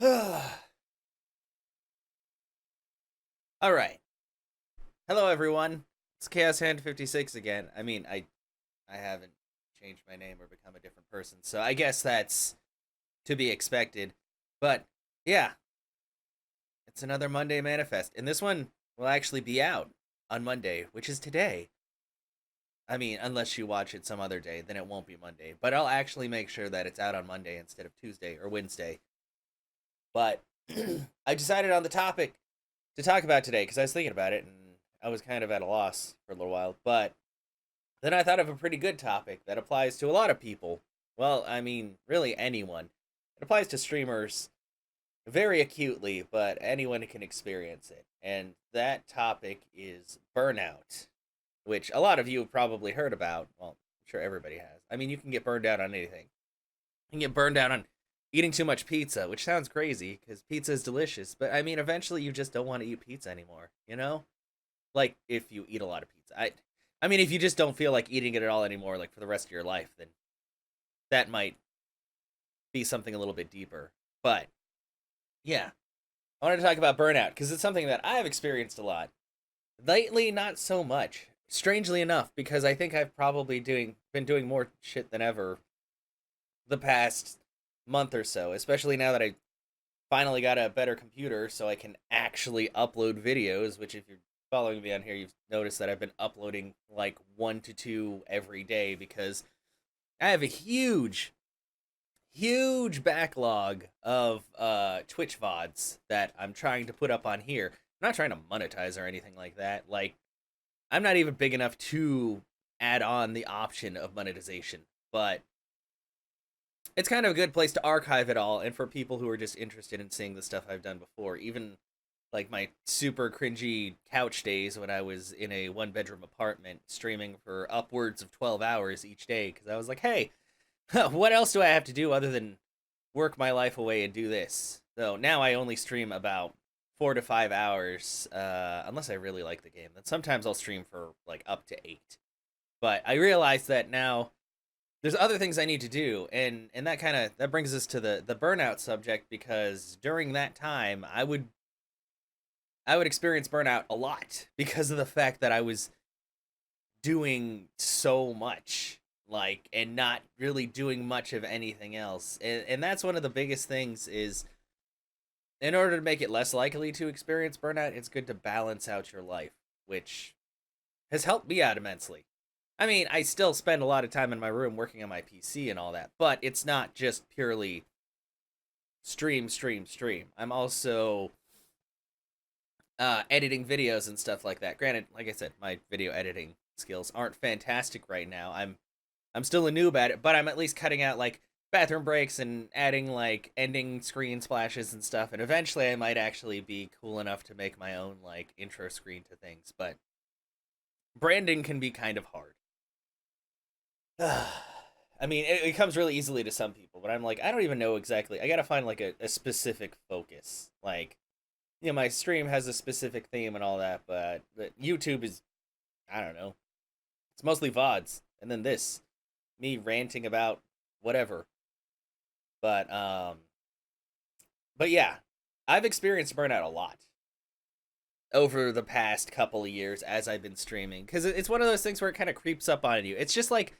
All right. Hello, everyone. It's Chaos Hand 56 again. I haven't changed my name or become a different person, so I guess that's to be expected. But yeah, it's another Monday Manifest, and this one will actually be out on Monday, which is today. I mean, unless you watch it some other day, then it won't be Monday. But I'll actually make sure that it's out on Monday instead of Tuesday or Wednesday. But I decided on the topic to talk about today because I was thinking about it and I was kind of at a loss for a little while. But then I thought of a pretty good topic that applies to a lot of people. Well, I mean, really anyone. It applies to streamers very acutely, but anyone can experience it. And that topic is burnout, which a lot of you have probably heard about. Well, I'm sure everybody has. I mean, you can get burned out on anything. You can get burned out on eating too much pizza, which sounds crazy because pizza is delicious. But I mean, eventually you just don't want to eat pizza anymore, you know? Like if you eat a lot of pizza. I mean, if you just don't feel like eating it at all anymore, like for the rest of your life, then that might be something a little bit deeper. But yeah, I wanted to talk about burnout because it's something that I've experienced a lot. Lately, not so much. Strangely enough, because I think I've probably been doing more shit than ever the past month or so, especially now that I finally got a better computer so I can actually upload videos, which if you're following me on here, you've noticed that I've been uploading like 1 to 2 every day because I have a huge backlog of Twitch VODs that I'm trying to put up on here. I'm not trying to monetize or anything like that. Like, I'm not even big enough to add on the option of monetization, but it's kind of a good place to archive it all and for people who are just interested in seeing the stuff I've done before, even like my super cringy couch days when I was in a one bedroom apartment streaming for upwards of 12 hours each day because I was like, hey, what else do I have to do other than work my life away and do this? So now I only stream about 4 to 5 hours, unless I really like the game. Then sometimes I'll stream for like up to 8. But I realize that now there's other things I need to do, and that kind of that brings us to the burnout subject because during that time I would experience burnout a lot because of the fact that I was doing so much like and not really doing much of anything else. And that's one of the biggest things is in order to make it less likely to experience burnout, it's good to balance out your life, which has helped me out immensely. I mean, I still spend a lot of time in my room working on my PC and all that, but it's not just purely stream. I'm also editing videos and stuff like that. Granted, like I said, my video editing skills aren't fantastic right now. I'm still a noob at it, but I'm at least cutting out like bathroom breaks and adding like ending screen splashes and stuff. And eventually, I might actually be cool enough to make my own like intro screen to things. But branding can be kind of hard. I mean, it comes really easily to some people, but I'm like, I don't even know exactly. I gotta find like a specific focus. Like, my stream has a specific theme and all that, but YouTube is, I don't know, it's mostly VODs, and then this, me ranting about whatever. But but yeah, I've experienced burnout a lot over the past couple of years as I've been streaming because it's one of those things where it kind of creeps up on you. It's just like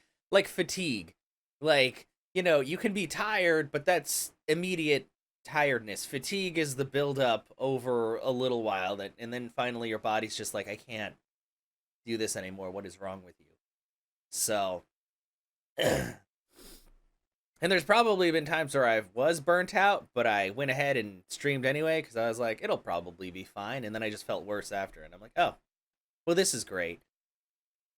fatigue, like you can be tired, but that's immediate tiredness. Fatigue is the build up over a little while that, and then finally your body's just like, I can't do this anymore. What is wrong with you? So, and there's probably been times where I was burnt out, but I went ahead and streamed anyway because I was like, it'll probably be fine. And then I just felt worse after, and I'm like, oh, well, this is great.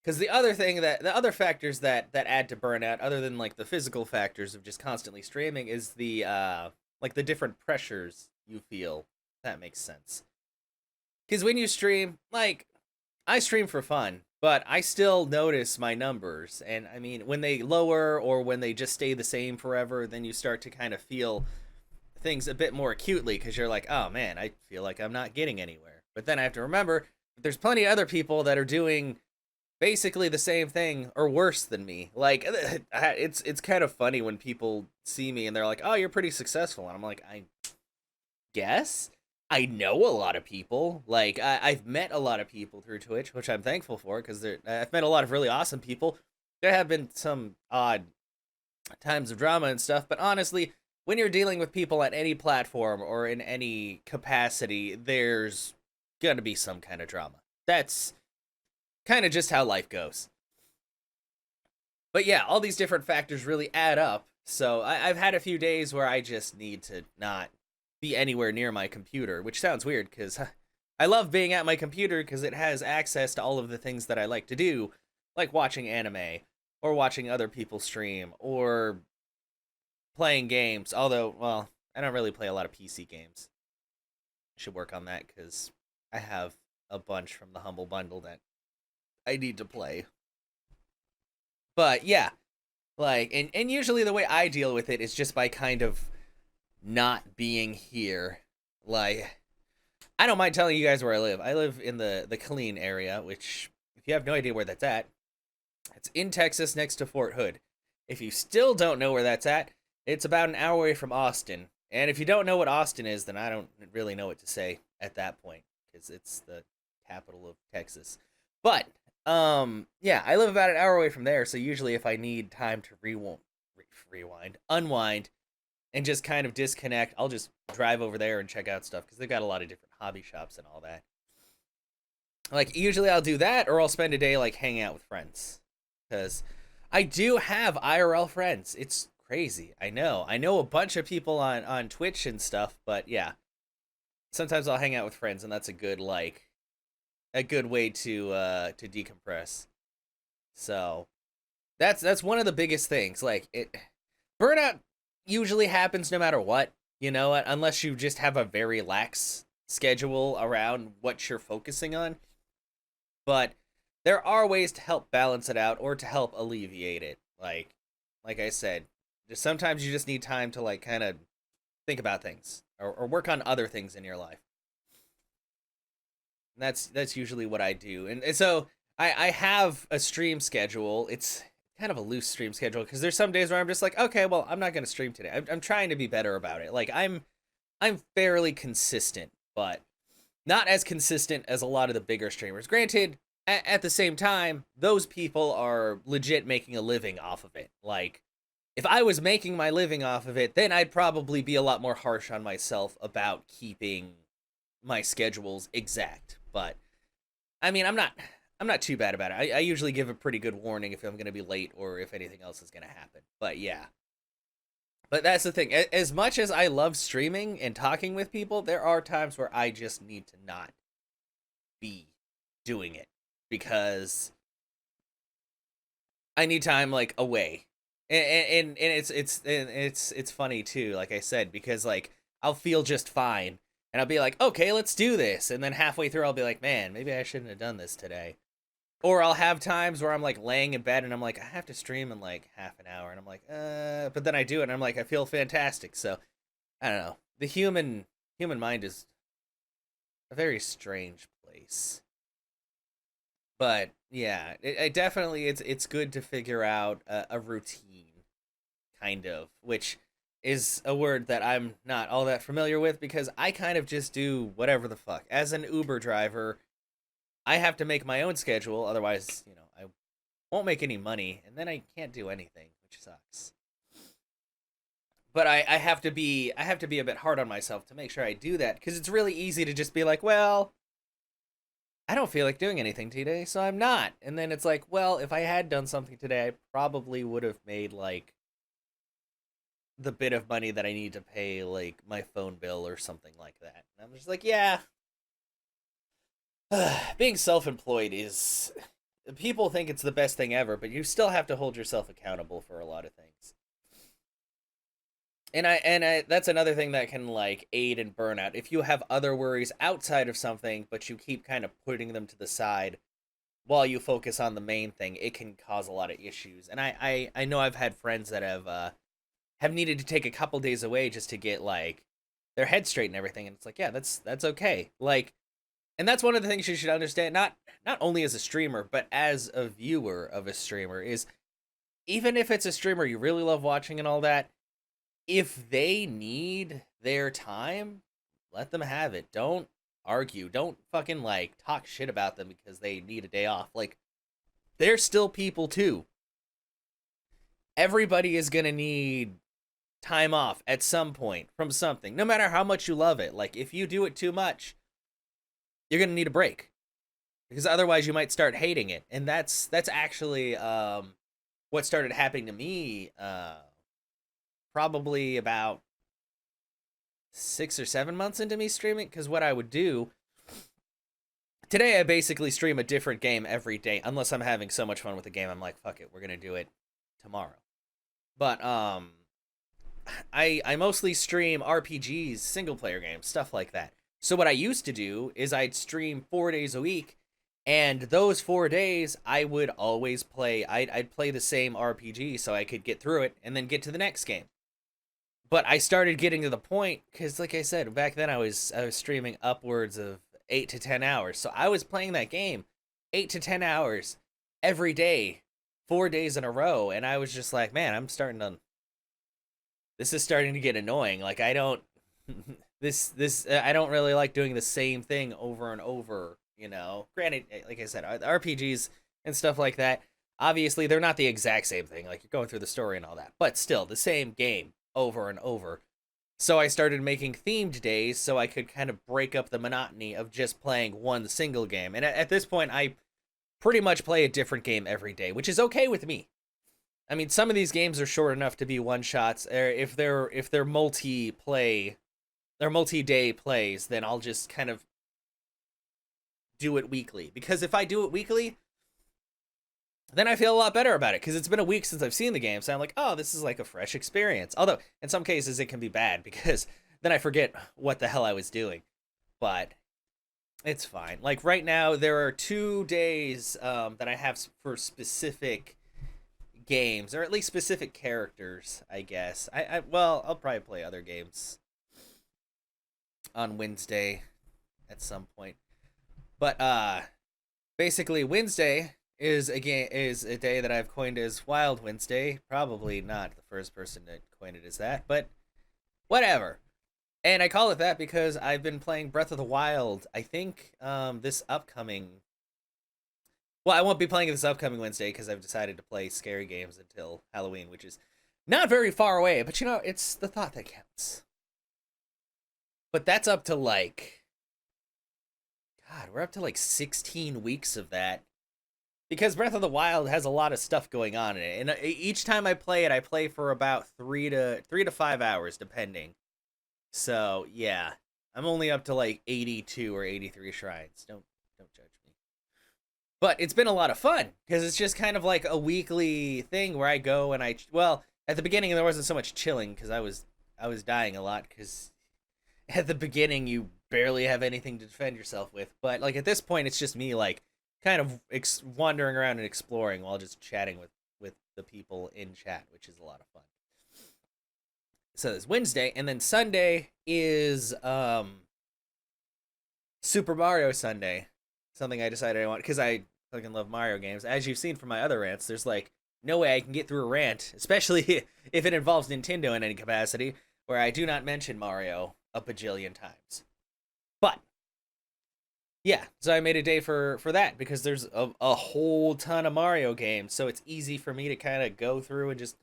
Because the other factors that add to burnout, other than like the physical factors of just constantly streaming, is the like the different pressures you feel. That makes sense. Because when you stream, like I stream for fun, but I still notice my numbers. And I mean, when they lower or when they just stay the same forever, then you start to kind of feel things a bit more acutely because you're like, oh man, I feel like I'm not getting anywhere. But then I have to remember there's plenty of other people that are doing basically the same thing or worse than me. Like it's kind of funny when people see me and they're like, "Oh, you're pretty successful," and I'm like, guess. I know a lot of people. Like I've met a lot of people through Twitch, which I'm thankful for because I've met a lot of really awesome people. There have been some odd times of drama and stuff, but honestly, when you're dealing with people at any platform or in any capacity, there's gonna be some kind of drama. That's kind of just how life goes. But yeah, all these different factors really add up. So I've had a few days where I just need to not be anywhere near my computer, which sounds weird because I love being at my computer because it has access to all of the things that I like to do, like watching anime or watching other people stream or playing games. Although, well, I don't really play a lot of PC games. I should work on that because I have a bunch from the Humble Bundle that I need to play. But yeah, like, and usually the way I deal with it is just by kind of not being here. Like, I don't mind telling you guys where I live. I live in the Killeen area, which, if you have no idea where that's at, it's in Texas next to Fort Hood. If you still don't know where that's at, it's about an hour away from Austin. And if you don't know what Austin is, then I don't really know what to say at that point, because it's the capital of Texas. But yeah, I live about an hour away from there, so usually if I need time to unwind, and just kind of disconnect, I'll just drive over there and check out stuff, because they've got a lot of different hobby shops and all that. Like, usually I'll do that, or I'll spend a day, like, hanging out with friends. Because I do have IRL friends. It's crazy. I know a bunch of people on Twitch and stuff, but yeah. Sometimes I'll hang out with friends, and that's a good, like, a good way to decompress. So that's one of the biggest things. Like, burnout usually happens no matter what, you know, unless you just have a very lax schedule around what you're focusing on. But there are ways to help balance it out or to help alleviate it. Like I said, just sometimes you just need time to, like, kind of think about things or work on other things in your life. And that's usually what I do. And so I have a stream schedule. It's kind of a loose stream schedule because there's some days where I'm just like, okay, well, I'm not going to stream today. I'm trying to be better about it. Like, I'm fairly consistent, but not as consistent as a lot of the bigger streamers. Granted, at the same time, those people are legit making a living off of it. Like, if I was making my living off of it, then I'd probably be a lot more harsh on myself about keeping my schedules exact. But I mean, I'm not too bad about it. I usually give a pretty good warning if I'm going to be late or if anything else is going to happen. But yeah. But that's the thing. As much as I love streaming and talking with people, there are times where I just need to not be doing it because I need time, like, away. And it's funny too, like I said, because, like, I'll feel just fine and I'll be like, okay, let's do this. And then halfway through, I'll be like, man, maybe I shouldn't have done this today. Or I'll have times where I'm, like, laying in bed and I'm like, I have to stream in, like, half an hour. And I'm like, but then I do it and I'm like, I feel fantastic. So, I don't know. The human mind is a very strange place. But, yeah, I definitely, it's good to figure out a routine, kind of, which is a word that I'm not all that familiar with because I kind of just do whatever the fuck. As an Uber driver, I have to make my own schedule, otherwise, you know, I won't make any money, and then I can't do anything, which sucks. But I have to be a bit hard on myself to make sure I do that because it's really easy to just be like, well, I don't feel like doing anything today, so I'm not. And then it's like, well, if I had done something today, I probably would have made, like, the bit of money that I need to pay, like, my phone bill or something like that. And I'm just like, yeah. Being self-employed is... People think it's the best thing ever, but you still have to hold yourself accountable for a lot of things. And that's another thing that can, like, aid in burnout. If you have other worries outside of something, but you keep kind of putting them to the side while you focus on the main thing, it can cause a lot of issues. And I know I've had friends that have needed to take a couple days away just to get, like, their head straight and everything. And it's like, yeah, that's okay. Like, and that's one of the things you should understand, not only as a streamer, but as a viewer of a streamer, is even if it's a streamer you really love watching and all that, if they need their time, Let them have it. Don't argue. Don't fucking like talk shit about them because they need a day off. Like, they're still people too. Everybody is gonna need time off at some point from something, no matter how much you love it. Like, if you do it too much, you're gonna need a break because otherwise you might start hating it. And that's actually what started happening to me probably about 6 or 7 months into me streaming. Because what I would do today, I basically stream a different game every day, unless I'm having so much fun with the game. I'm like, fuck it, we're gonna do it tomorrow. But I mostly stream RPGs, single player games, stuff like that. So what I used to do is I'd stream 4 days a week, and those 4 days I would always play. I'd play the same RPG so I could get through it and then get to the next game. But I started getting to the point because, like I said, back then I was streaming upwards of 8 to 10 hours. So I was playing that game 8 to 10 hours every day, 4 days in a row, and I was just like, man, this is starting to get annoying. Like, I don't this I don't really like doing the same thing over and over, you know. Granted, like I said, RPGs and stuff like that, obviously they're not the exact same thing. Like, you're going through the story and all that, but still the same game over and over. So I started making themed days so I could kind of break up the monotony of just playing one single game. And at this point, I pretty much play a different game every day, which is okay with me. I mean, some of these games are short enough to be one shots. Or if they're multi-day plays, then I'll just kind of do it weekly. Because if I do it weekly, then I feel a lot better about it, because it's been a week since I've seen the game, so I'm like, oh, this is like a fresh experience. Although, in some cases, it can be bad, because then I forget what the hell I was doing. But it's fine. Like, right now, there are 2 days that I have for specific games, or at least specific characters, I guess. Well, I'll probably play other games on Wednesday at some point. But, basically, Wednesday is a day that I've coined as Wild Wednesday. Probably not the first person to coin it as that, but whatever. And I call it that because I've been playing Breath of the Wild. I think this upcoming. Well, I won't be playing it this upcoming Wednesday because I've decided to play scary games until Halloween, which is not very far away. But you know, it's the thought that counts. But that's up to like. God, we're up to like 16 weeks of that. Because Breath of the Wild has a lot of stuff going on in it, and each time I play it, I play for about 3 to 5 hours, depending. So yeah, I'm only up to like 82 or 83 shrines. Don't judge me. But it's been a lot of fun because it's just kind of like a weekly thing where I go and well, at the beginning there wasn't so much chilling because I was dying a lot because at the beginning you barely have anything to defend yourself with. But like at this point, it's just me like kind of wandering around and exploring while just chatting with the people in chat, which is a lot of fun. So there's Wednesday, and then Sunday is Super Mario Sunday. Something I decided I want because I fucking love Mario games. As you've seen from my other rants, there's like no way I can get through a rant, especially if it involves Nintendo in any capacity, where I do not mention Mario a bajillion times. But yeah, so I made a day for that because there's a whole ton of Mario games, so it's easy for me to kind of go through and just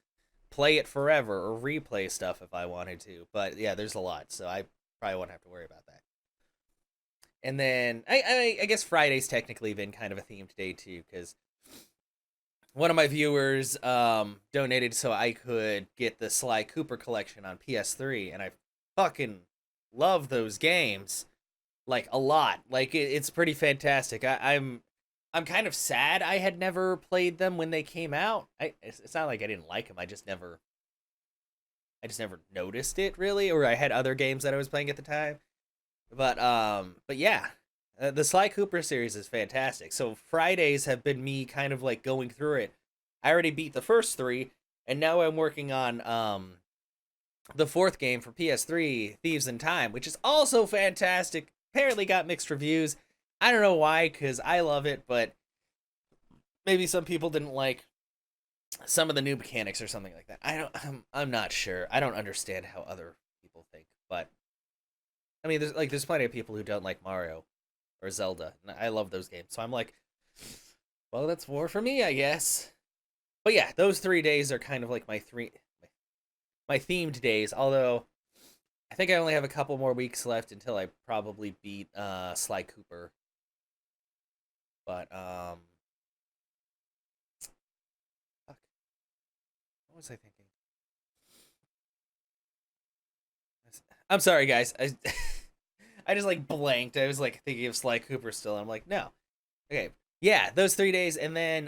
play it forever or replay stuff if I wanted to. But yeah, there's a lot, so I probably won't have to worry about that. And then I guess Friday's technically been kind of a themed day too, because one of my viewers donated so I could get the Sly Cooper collection on PS3, and I fucking love those games. Like a lot. Like it's pretty fantastic. I'm kind of sad I had never played them when they came out. It's not like I didn't like them. I just never noticed it really, or I had other games that I was playing at the time. But yeah, the Sly Cooper series is fantastic. So Fridays have been me kind of like going through it. I already beat the first 3, and now I'm working on the 4th game for PS3, Thieves in Time, which is also fantastic. Apparently got mixed reviews. I don't know why, because I love it, but maybe some people didn't like some of the new mechanics or something like that. I'm not sure. I don't understand how other people think, but I mean, there's plenty of people who don't like Mario or Zelda, and I love those games. So I'm like, well, that's four for me, I guess. But yeah, those 3 days are kind of like my themed days. Although I think I only have a couple more weeks left until I probably beat Sly Cooper. But fuck, what was I thinking? I'm sorry, guys. I just like blanked. I was like thinking of Sly Cooper still. I'm like, no. Okay. Yeah, those 3 days, and then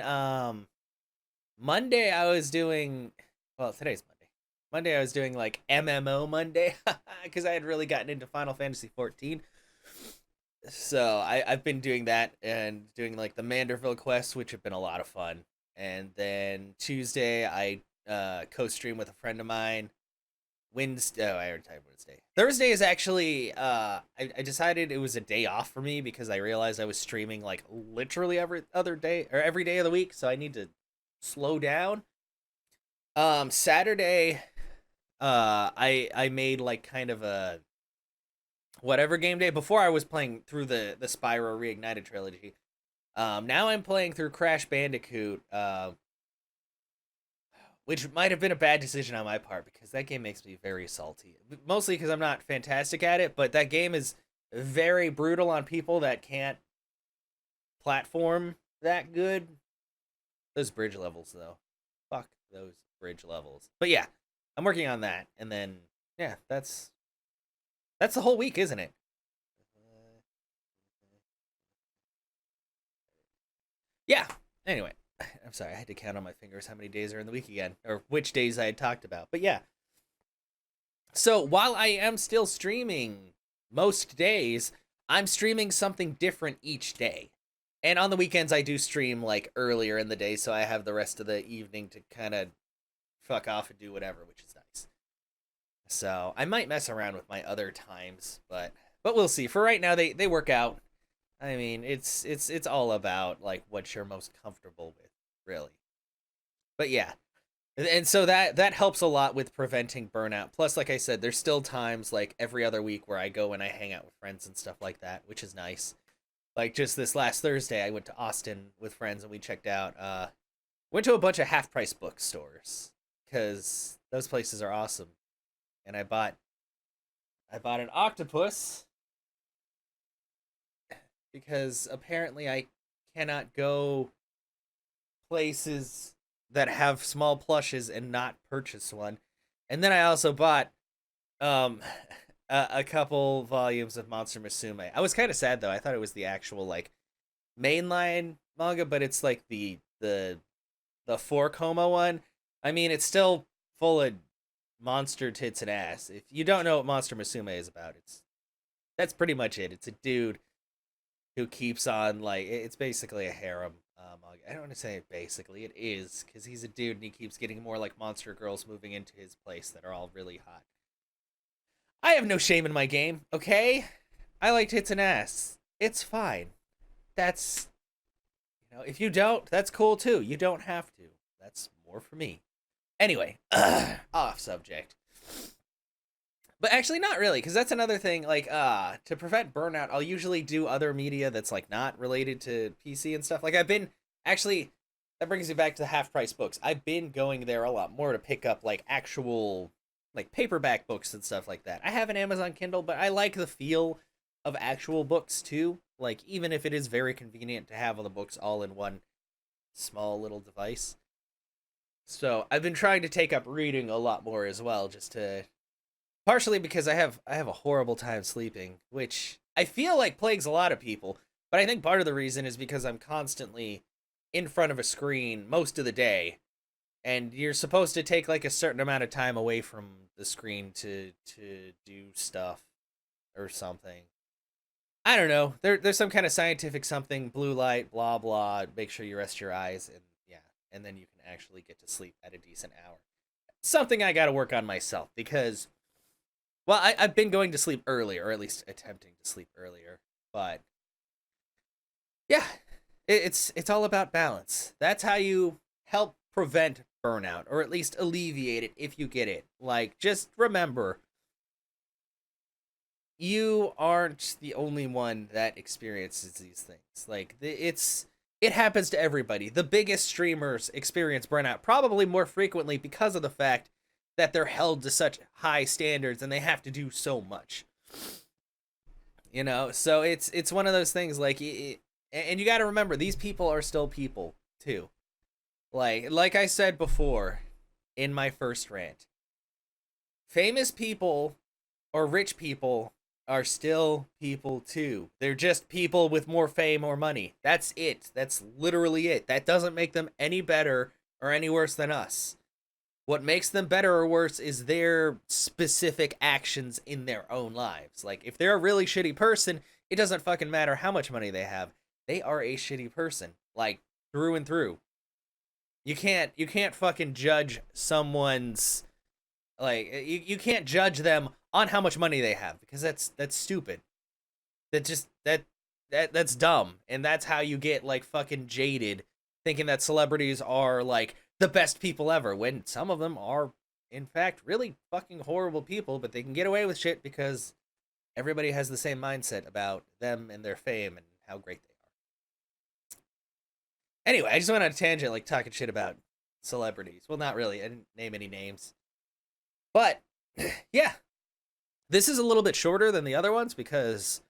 Monday I was doing. Well, today's Monday. Monday I was doing like MMO Monday because I had really gotten into Final Fantasy 14. So I've been doing that and doing like the Manderville quests, which have been a lot of fun. And then Tuesday I co-stream with a friend of mine. Wednesday. Oh, I already typed Wednesday. Thursday is actually. I decided it was a day off for me because I realized I was streaming like literally every other day or every day of the week, so I need to slow down. Saturday, I made like kind of a whatever game day before I was playing through the Spyro Reignited trilogy. Now I'm playing through Crash Bandicoot. Which might have been a bad decision on my part because that game makes me very salty. Mostly because I'm not fantastic at it, but that game is very brutal on people that can't platform that good. Those bridge levels, though. Fuck those bridge levels. But yeah, I'm working on that, and then yeah, that's the whole week, isn't it? Yeah. Anyway, I'm sorry, I had to count on my fingers how many days are in the week again, or which days I had talked about. But yeah, so while I am still streaming most days, I'm streaming something different each day. And on the weekends, I do stream like earlier in the day, so I have the rest of the evening to kind of fuck off and do whatever, which is nice. So I might mess around with my other times, but we'll see. For right now, they work out. I mean, it's all about like what you're most comfortable with, really. But yeah, and so that helps a lot with preventing burnout. Plus, like I said, there's still times like every other week where I go and I hang out with friends and stuff like that, which is nice. Like just this last Thursday, I went to Austin with friends and we checked out went to a bunch of half price bookstores because those places are awesome. And I bought an octopus because apparently I cannot go places that have small plushes and not purchase one. And then I also bought um a couple volumes of Monster Musume. I was kind of sad though. I thought it was the actual like mainline manga, but it's like the four coma one. I mean, it's still full of monster tits and ass. If you don't know what Monster Musume is about, it's that's pretty much it. It's a dude who keeps on like it's basically a harem manga. I don't want to say it basically. It is because he's a dude and he keeps getting more like monster girls moving into his place that are all really hot. I have no shame in my game. Okay, I like tits and ass. It's fine. That's if you don't, that's cool too. You don't have to. That's more for me. Anyway, off subject. But actually not really, because that's another thing, like, to prevent burnout, I'll usually do other media that's like not related to PC and stuff. Like I've been actually that brings me back to the half price books. I've been going there a lot more to pick up like actual like paperback books and stuff like that. I have an Amazon Kindle, but I like the feel of actual books too. Like even if it is very convenient to have all the books all in one small little device. So I've been trying to take up reading a lot more as well, just to partially because I have a horrible time sleeping, which I feel like plagues a lot of people. But I think part of the reason is because I'm constantly in front of a screen most of the day, and you're supposed to take like a certain amount of time away from the screen to do stuff or something. I don't know. There's some kind of scientific something, blue light, blah blah. Make sure you rest your eyes, and yeah, and then you can actually get to sleep at a decent hour. Something I got to work on myself because well, I've been going to sleep earlier, or at least attempting to sleep earlier. But yeah, it's all about balance. That's how you help prevent burnout, or at least alleviate it if you get it. Like, just remember, you aren't the only one that experiences these things. Like it happens to everybody. The biggest streamers experience burnout probably more frequently because of the fact that they're held to such high standards and they have to do so much. You know, so it's one of those things like and you got to remember these people are still people too. Like I said before in my first rant, famous people or rich people are still people too. They're just people with more fame or money. That's it. That's literally it. That doesn't make them any better or any worse than us. What makes them better or worse is their specific actions in their own lives. Like, if they're a really shitty person, it doesn't fucking matter how much money they have. They are a shitty person, like, through and through. You can't fucking judge someone's, like, you can't judge them on how much money they have, because that's stupid. That's dumb, and that's how you get, like, fucking jaded, thinking that celebrities are, like, the best people ever, when some of them are, in fact, really fucking horrible people, but they can get away with shit because everybody has the same mindset about them and their fame and how great they are. Anyway, I just went on a tangent, like, talking shit about celebrities. Well, not really. I didn't name any names. But, yeah. This is a little bit shorter than the other ones because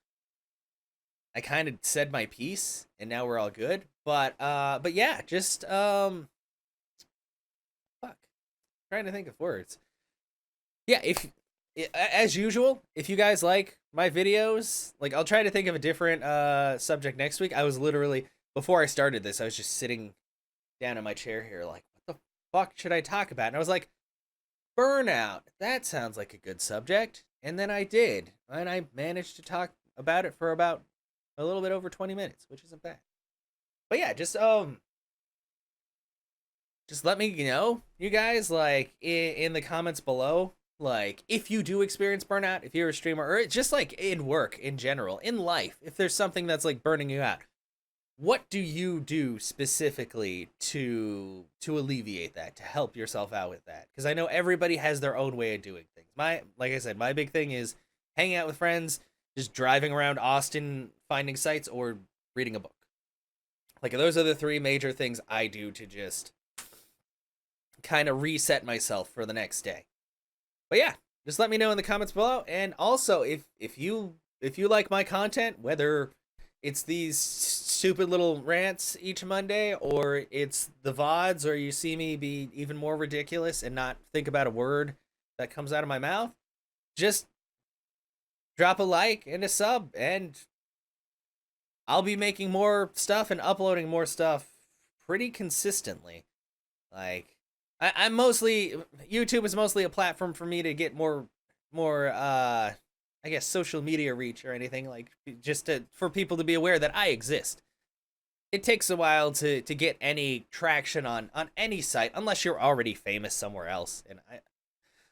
I kind of said my piece, and now we're all good. But yeah, just, trying to think of words. Yeah, if as usual, if you guys like my videos, like, I'll try to think of a different subject next week. I was literally, before I started this, I was just sitting down in my chair here like, what the fuck should I talk about? And I was like, burnout. That sounds like a good subject. And then I did. And I managed to talk about it for about a little bit over 20 minutes, which isn't bad. But yeah, just let me know, you guys, like, in the comments below, like, if you do experience burnout, if you're a streamer, or just, like, in work, in general, in life, if there's something that's, like, burning you out, what do you do specifically to alleviate that, to help yourself out with that? Because I know everybody has their own way of doing things. Like I said, my big thing is hanging out with friends, just driving around Austin, finding sites, or reading a book. Like, those are the three major things I do to just kind of reset myself for the next day. But yeah, just let me know in the comments below. And also, if you like my content, whether it's these stupid little rants each Monday, or it's the VODs, or you see me be even more ridiculous and not think about a word that comes out of my mouth, just drop a like and a sub, and I'll be making more stuff and uploading more stuff pretty consistently. Like, I'm mostly, YouTube is mostly a platform for me to get more I guess, social media reach or anything, like, just for people to be aware that I exist. It takes a while to get any traction on any site unless you're already famous somewhere else. And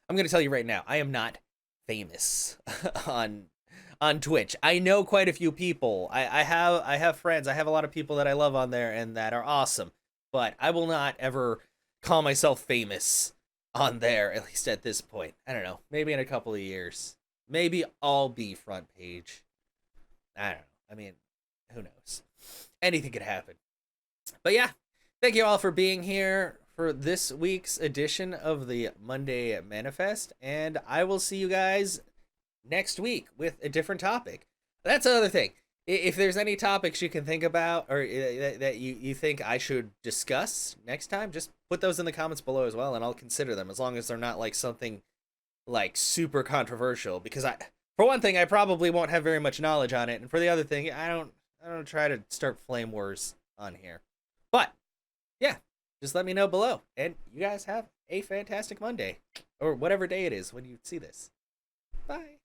I'm gonna tell you right now, I am not famous on Twitch. I know quite a few people. I have friends. I have a lot of people that I love on there and that are awesome. But I will not ever call myself famous on there, at least at this point. I don't know. Maybe in a couple of years. Maybe I'll be front page. I don't know. I mean, who knows? Anything could happen. But yeah, thank you all for being here for this week's edition of the Monday Manifest. And I will see you guys next week with a different topic. That's another thing. If there's any topics you can think about, or that you think I should discuss next time, just put those in the comments below as well, and I'll consider them, as long as they're not like something like super controversial. Because for one thing, I probably won't have very much knowledge on it, and for the other thing, I don't try to start flame wars on here. But yeah, just let me know below, and you guys have a fantastic Monday, or whatever day it is when you see this. Bye.